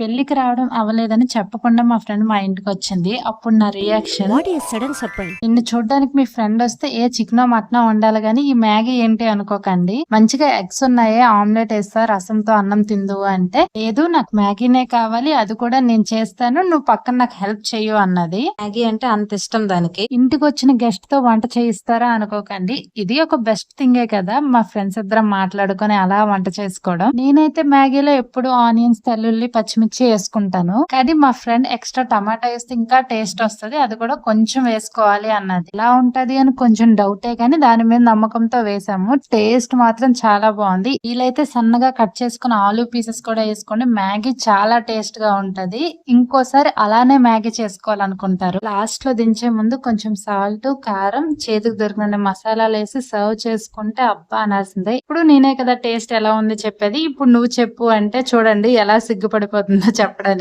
పెళ్ళికి రావడం అవ్వలేదని చెప్పకుండా మా ఫ్రెండ్ మా ఇంటికొచ్చింది. అప్పుడు నా reaction, what a sudden surprise. నిన్ను చూడ్డానికి మీ ఫ్రెండ్ వస్తే ఏ చికెనో మటనో వండాలి గాని ఈ మ్యాగీ ఏంటి అనుకోకండి. మంచిగా ఎగ్స్ ఉన్నాయే ఆమ్లెట్ ఏస్తా రసంతో అన్నం తిందువు అంటే, లేదు నాకు మ్యాగీనే కావాలి, అది కూడా నేను చేస్తాను, నువ్వు పక్కన నాకు హెల్ప్ చెయ్యు అన్నది. మ్యాగీ అంటే అంత ఇష్టం దానికి. ఇంటికి వచ్చిన గెస్ట్ తో వంట చేయిస్తారా అనుకోకండి. ఇది ఒక బెస్ట్ థింగే కదా, మా ఫ్రెండ్స్ ఇద్దరం మాట్లాడుకొని అలా వంట చేసుకోవడం. నేనైతే మ్యాగీలో ఎప్పుడు ఆనియన్స్, తెల్లుల్లి, పచ్చిమిర్చి వేసుకుంటాను. కానీ మా ఫ్రెండ్ ఎక్స్ట్రా టమాటా వేస్తే ఇంకా టేస్ట్ వస్తది, అది కూడా కొంచెం వేసుకోవాలి అన్నది. ఎలా ఉంటది అని కొంచెం డౌటే కానీ దాని మీద నమ్మకంతో వేసాము. టేస్ట్ మాత్రం చాలా బాగుంది. వీలైతే సన్నగా కట్ చేసుకుని ఆలూ పీసెస్ కూడా వేసుకోండి. మ్యాగీ చాలా టేస్ట్ గా ఉంటది. ఇంకోసారి అలానే మ్యాగీ చేసుకోవాలనుకుంటారు. లాస్ట్ లో దించే ముందు కొంచెం సాల్ట్, కారం, చేతికి దొరికిన మసాలాలు వేసి సర్వ్ చేసుకుంటే అబ్బా అనాల్సిందే. ఇప్పుడు నేనే కదా టేస్ట్ ఎలా ఉంది చెప్పేది, ఇప్పుడు నువ్వు చెప్పు అంటే చూడండి ఎలా సిగ్గుపడిపోతుందో చెప్పడానికి.